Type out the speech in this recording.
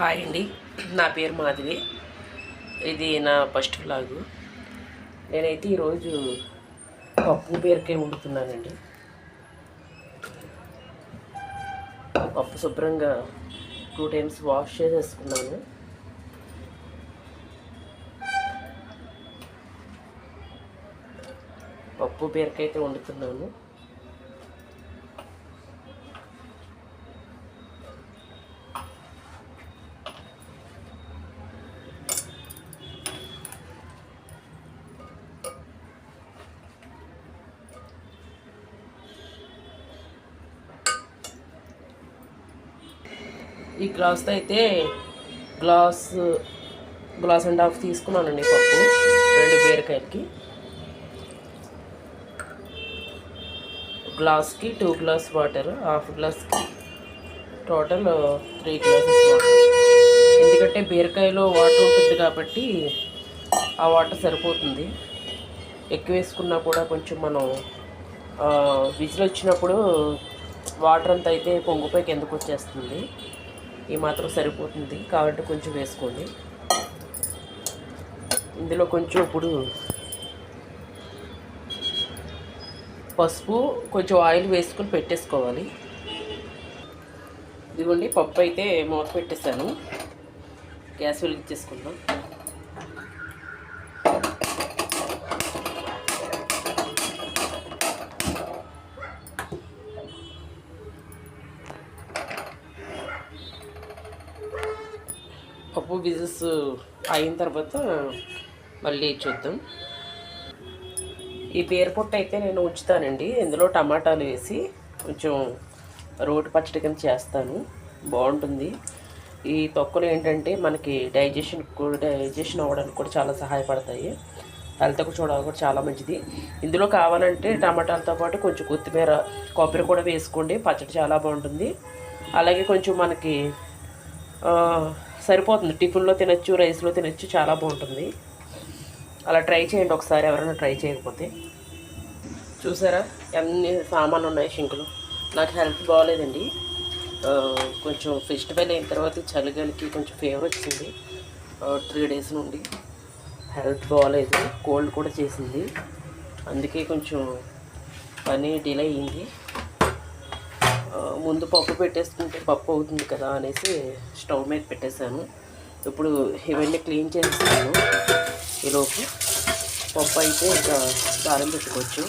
Hi అండి, నా పేరు మాధవి. ఇది నా ఫస్ట్ వ్లాగు. నేనైతే ఈరోజు పప్పు బీరకాయ వండుతున్నానండి. పప్పు శుభ్రంగా 2 times వాష్ చేసేసుకున్నాను. పప్పు బీరకాయ అయితే వండుతున్నాను. ఈ గ్లాస్తో అయితే గ్లాస్ అండ్ హాఫ్ తీసుకున్నానండి పప్పు 2 బీరకాయలకి. గ్లాస్కి 2 గ్లాస్ వాటర్, హాఫ్ గ్లాస్కి టోటల్ 3 గ్లాసెస్ వాటర్. ఎందుకంటే బీరకాయలో వాటర్ ఉంటుంది కాబట్టి ఆ వాటర్ సరిపోతుంది. ఎక్కువ వేసుకున్నా కూడా కొంచెం మనం విజిల్ వచ్చినప్పుడు వాటర్ అంతా అయితే పొంగిపోయి కిందకు వచ్చేస్తుంది. ఈ మాత్రం సరిపోతుంది, కాబట్టి కొంచెం వేసుకోండి. ఇందులో కొంచెం ఇప్పుడు పసుపు, కొంచెం ఆయిల్ వేసుకొని పెట్టేసుకోవాలి. ఇదిగోండి, పప్పు అయితే మూత పెట్టేసాను. గ్యాస్ వెలిగించేసుకుందాం. పప్పు విజిల్స్ అయిన తర్వాత మళ్ళీ చూద్దాం. ఈ బీరపొట్టు అయితే నేను ఉంచుతానండి. ఇందులో టమాటాలు వేసి కొంచెం రోటి పచ్చడి కింద చేస్తాను, బాగుంటుంది. ఈ తొక్కలు ఏంటంటే మనకి డైజెషన్ అవ్వడానికి కూడా చాలా సహాయపడతాయి. హెల్త్కు చూడాలి కూడా చాలా మంచిది. ఇందులో కావాలంటే టమాటాలతో పాటు కొంచెం కొత్తిమీర, కొబ్బరి కూడా వేసుకోండి. పచ్చడి చాలా బాగుంటుంది. అలాగే కొంచెం మనకి సరిపోతుంది, టిఫిన్లో తినచ్చు, రైస్లో తినచ్చు, చాలా బాగుంటుంది. అలా ట్రై చేయండి ఒకసారి, ఎవరైనా ట్రై చేయకపోతే. చూసారా ఎన్ని సామాన్లు ఉన్నాయి షింకులు. నాకు హెల్త్ బాగోలేదండి. కొంచెం ఫెస్టివల్ అయిన తర్వాత చలిగాలికి కొంచెం ఫీవర్ వచ్చింది. 3 days నుండి హెల్త్ బాగోలేదు, కోల్డ్ కూడా చేసింది. అందుకే కొంచెం పని డిలే అయ్యింది. ముందు పప్పు పెట్టేసుకుంటే పప్పు అవుతుంది కదా అనేసి స్టవ్ మీద పెట్టేశాను. ఇప్పుడు ఇవన్నీ క్లీన్ చేస్తాను. ఈలోపు పప్పు అయితే ఇంకా దారం పెట్టుకోవచ్చు.